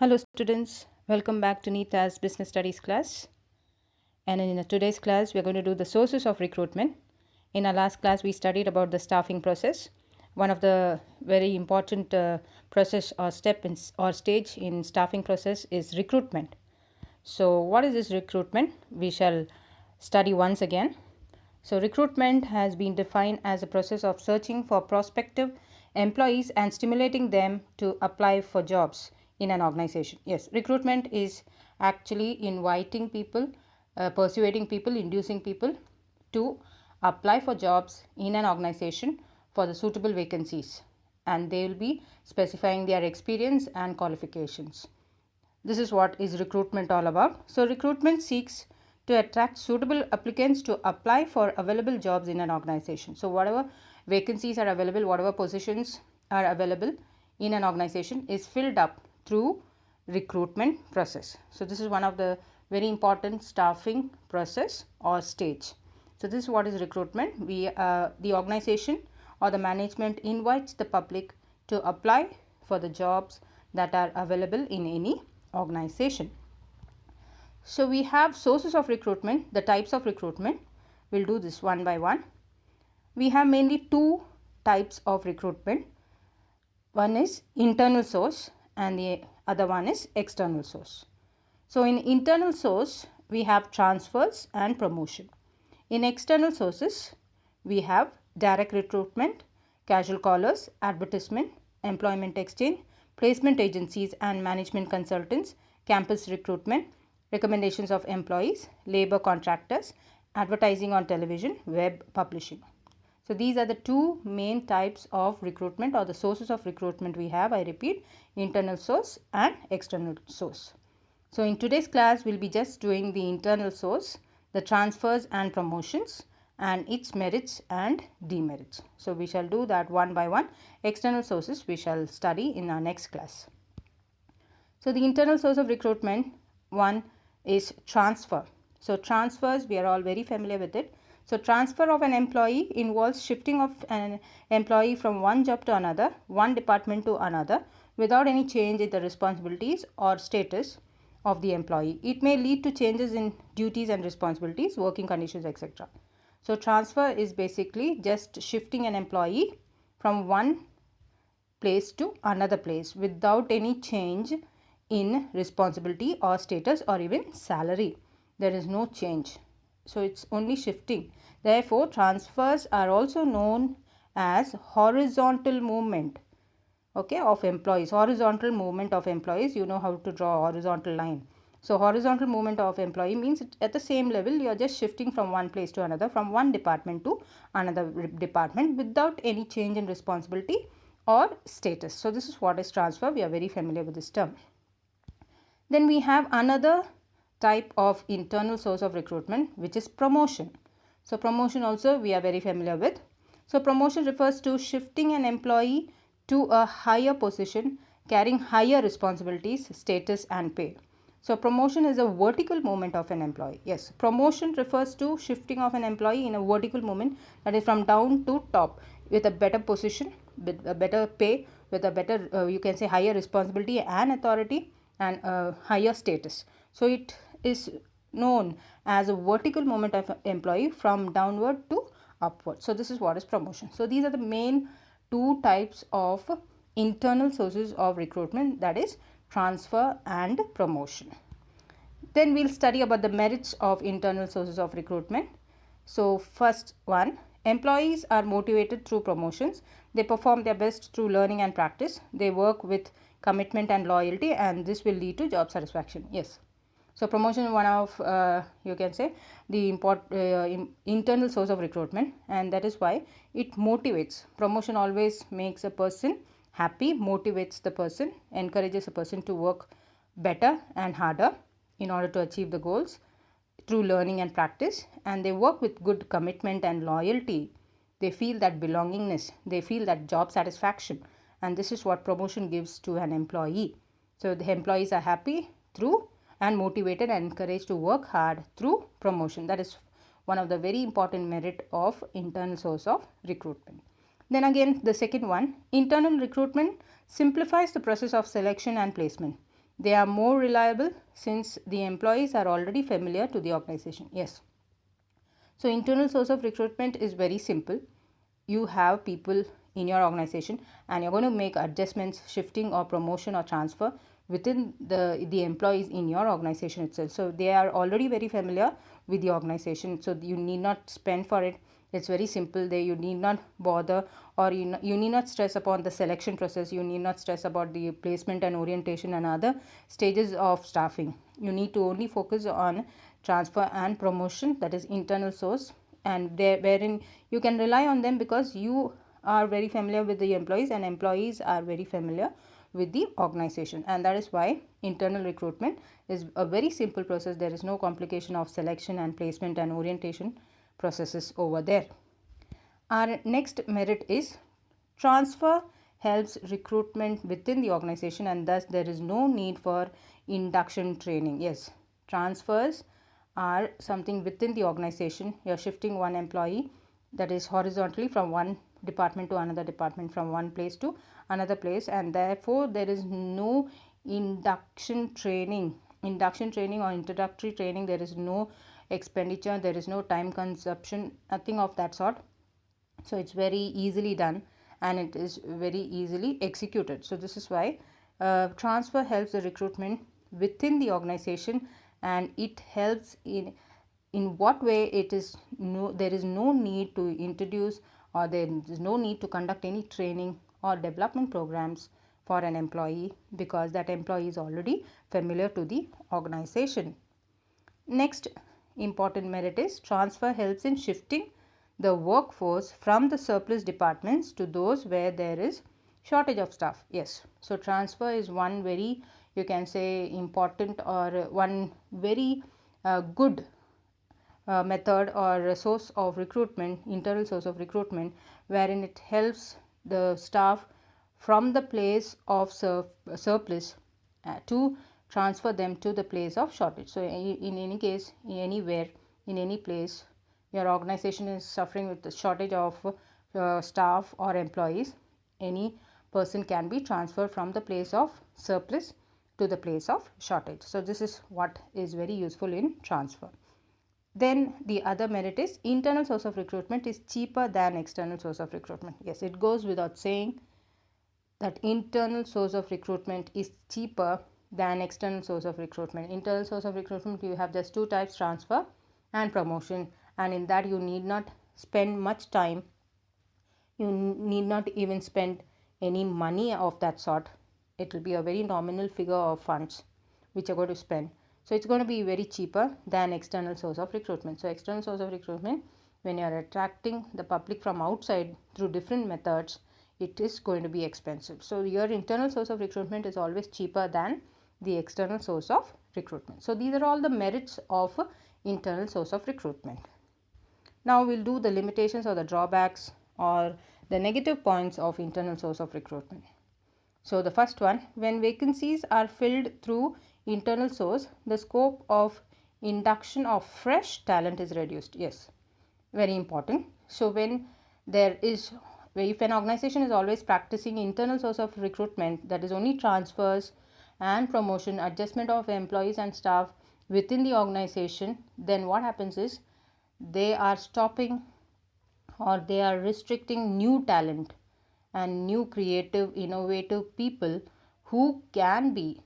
Hello students, welcome back to Neeta's Business Studies class. And in today's class, we are going to do the sources of recruitment. In our last class, we studied about the staffing process. One of the very important process or step or stage in staffing process is recruitment. So what is this recruitment? We shall study once again. So recruitment has been defined as a process of searching for prospective employees and stimulating them to apply for jobs in an organization. Yes, recruitment is actually inviting people, persuading people, inducing people to apply for jobs in an organization for the suitable vacancies, and they will be specifying their experience and qualifications. This is what is recruitment all about. So recruitment seeks to attract suitable applicants to apply for available jobs in an organization. So whatever vacancies are available, whatever positions are available in an organization is filled up through recruitment process. So this is one of the very important staffing process or stage. So this is what is recruitment. The organization or the management invites the public to apply for the jobs that are available in any organization. So we have sources of recruitment, the types of recruitment. We'll do this one by one. We have mainly two types of recruitment. One is internal source and the other one is external source. So in internal source, we have transfers and promotion. In external sources, we have direct recruitment, casual callers, advertisement, employment exchange, placement agencies and management consultants, campus recruitment, recommendations of employees, labor contractors, advertising on television, web publishing. So these are the two main types of recruitment or the sources of recruitment we have. I repeat, internal source and external source. So in today's class, we'll be just doing the internal source, the transfers and promotions, and its merits and demerits. So we shall do that one by one. External sources we shall study in our next class. So the internal source of recruitment, one is transfer. So transfers, we are all very familiar with it. So transfer of an employee involves shifting of an employee from one job to another, one department to another, without any change in the responsibilities or status of the employee. It may lead to changes in duties and responsibilities, working conditions, etc. So transfer is basically just shifting an employee from one place to another place without any change in responsibility or status or even salary. There is no change. So it's only shifting. Therefore, transfers are also known as horizontal movement, okay, of employees. Horizontal movement of employees, you know how to draw a horizontal line. So horizontal movement of employee means at the same level you are just shifting from one place to another, from one department to another department without any change in responsibility or status. So this is what is transfer. We are very familiar with this term. Then we have another type of internal source of recruitment, which is promotion. So promotion also we are very familiar with. So promotion refers to shifting an employee to a higher position carrying higher responsibilities, status and pay. So promotion is a vertical movement of an employee. Yes, promotion refers to shifting of an employee in a vertical movement, that is from down to top, with a better position, with a better pay, with a better you can say higher responsibility and authority and higher status. So it is known as a vertical movement of employee from downward to upward. So this is what is promotion. So these are the main two types of internal sources of recruitment, that is transfer and promotion. Then we'll study about the merits of internal sources of recruitment. So first one, employees are motivated through promotions. They perform their best through learning and practice. They work with commitment and loyalty, and this will lead to job satisfaction. Yes. So promotion is one of you can say the internal source of recruitment, and that is why it motivates. Promotion always makes a person happy, motivates the person, encourages a person to work better and harder in order to achieve the goals through learning and practice, and they work with good commitment and loyalty. They feel that belongingness, they feel that job satisfaction, and this is what promotion gives to an employee. So the employees are happy through and motivated and encouraged to work hard through promotion. That is one of the very important merit of internal source of recruitment. Then again, the second one, internal recruitment simplifies the process of selection and placement. They are more reliable since the employees are already familiar to the organization. Yes. So internal source of recruitment is very simple. You have people in your organization and you're going to make adjustments, shifting or promotion or transfer within the employees in your organization itself. So they are already very familiar with the organization, so you need not spend for it. It's very simple. There you need not bother, or you need not stress upon the selection process. You need not stress about the placement and orientation and other stages of staffing. You need to only focus on transfer and promotion, that is internal source, and there wherein you can rely on them because you are very familiar with the employees and employees are very familiar with the organization. And that is why internal recruitment is a very simple process. There is no complication of selection and placement and orientation processes over there. Our next merit is transfer helps recruitment within the organization, and thus there is no need for induction training. Yes, transfers are something within the organization. You are shifting one employee, that is horizontally, from one department to another department, from one place to another place, and therefore there is no induction training or introductory training. There is no expenditure, there is no time consumption, nothing of that sort. So it's very easily done and it is very easily executed. So this is why transfer helps the recruitment within the organization, and it helps in what way it is there is no need to introduce, or there is no need to conduct any training or development programs for an employee, because that employee is already familiar to the organization. Next important merit is transfer helps in shifting the workforce from the surplus departments to those where there is shortage of staff. Yes, so transfer is one very, you can say, important, or one very good method or source of recruitment, internal source of recruitment, wherein it helps the staff from the place of surplus to transfer them to the place of shortage. So in any case, anywhere, in any place, your organization is suffering with the shortage of staff or employees, any person can be transferred from the place of surplus to the place of shortage. So this is what is very useful in transfer. Then the other merit is internal source of recruitment is cheaper than external source of recruitment. Yes, it goes without saying that internal source of recruitment is cheaper than external source of recruitment. Internal source of recruitment, you have just two types, transfer and promotion, and in that you need not spend much time. You need not even spend any money of that sort. It will be a very nominal figure of funds which you're going to spend. So it's going to be very cheaper than external source of recruitment. So external source of recruitment, when you are attracting the public from outside through different methods, it is going to be expensive. So your internal source of recruitment is always cheaper than the external source of recruitment. So these are all the merits of internal source of recruitment. Now we'll do the limitations or the drawbacks or the negative points of internal source of recruitment. So the first one, when vacancies are filled through internal source, the scope of induction of fresh talent is reduced. Yes, very important. So when there is, if an organization is always practicing internal source of recruitment, that is only transfers and promotion, adjustment of employees and staff within the organization, then what happens is they are stopping or they are restricting new talent and new creative innovative people who can be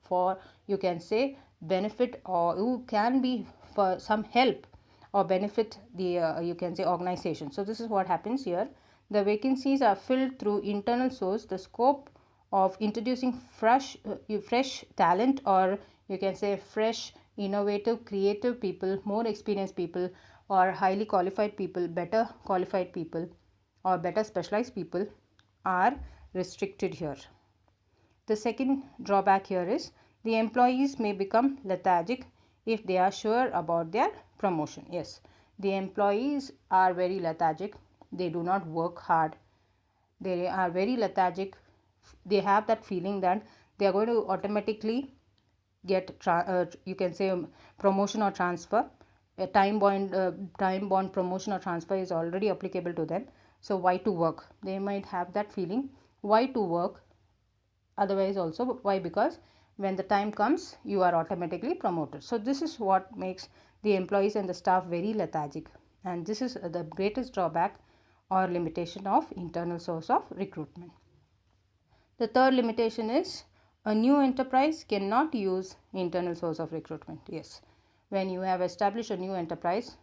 for, you can say, benefit, or who can be for some help or benefit the you can say organization. So this is what happens here. The vacancies are filled through internal source. The scope of introducing fresh talent, or you can say fresh innovative creative people, more experienced people, or highly qualified people, better qualified people, or better specialized people, are restricted here. The second drawback here is the employees may become lethargic if they are sure about their promotion. Yes, the employees are very lethargic. They do not work hard. They are very lethargic. They have that feeling that they are going to automatically get you can say promotion or transfer. A time bond promotion or transfer is already applicable to them. So why to work? They might have that feeling. Why to work? Otherwise also, why? Because when the time comes, you are automatically promoted. So this is what makes the employees and the staff very lethargic, and this is the greatest drawback or limitation of internal source of recruitment. The third limitation is a new enterprise cannot use internal source of recruitment. Yes, when you have established a new enterprise,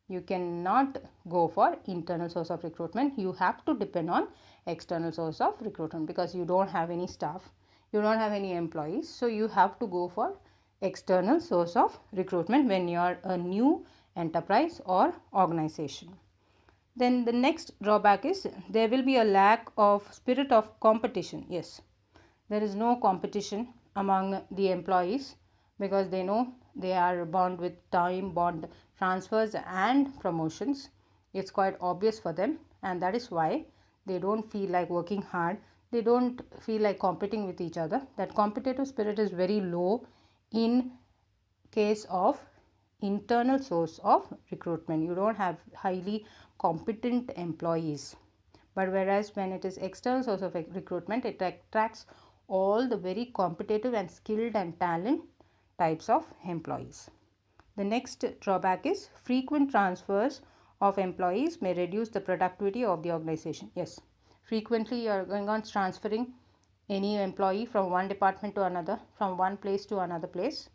you cannot go for internal source of recruitment. You have to depend on external source of recruitment because you don't have any staff, you don't have any employees, so you have to go for external source of recruitment when you are a new enterprise or organization. Then the next drawback is there will be a lack of spirit of competition. Yes, there is no competition among the employees because they know they are bound with time, bond transfers and promotions. It's quite obvious for them, and that is why they don't feel like working hard. They don't feel like competing with each other. That competitive spirit is very low in case of internal source of recruitment. You don't have highly competent employees, but whereas when it is external source of recruitment, it attracts all the very competitive and skilled and talent types of employees. The next drawback is frequent transfers of employees may reduce the productivity of the organization. Yes, frequently you are going on transferring any employee from one department to another, from one place to another place.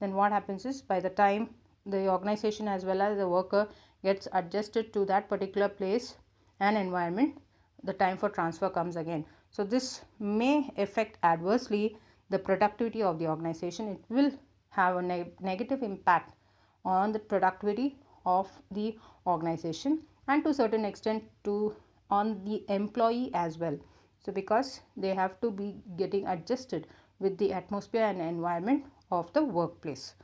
Then what happens is by the time the organization as well as the worker gets adjusted to that particular place and environment, the time for transfer comes again. So this may affect adversely the productivity of the organization. It will have a negative impact on the productivity of the organization and to a certain extent to on the employee as well. So because they have to be getting adjusted with the atmosphere and environment of the workplace.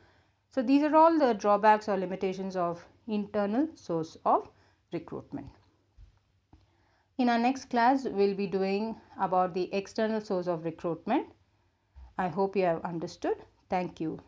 So these are all the drawbacks or limitations of internal source of recruitment. In our next class, we'll be doing about the external source of recruitment. I hope you have understood. Thank you.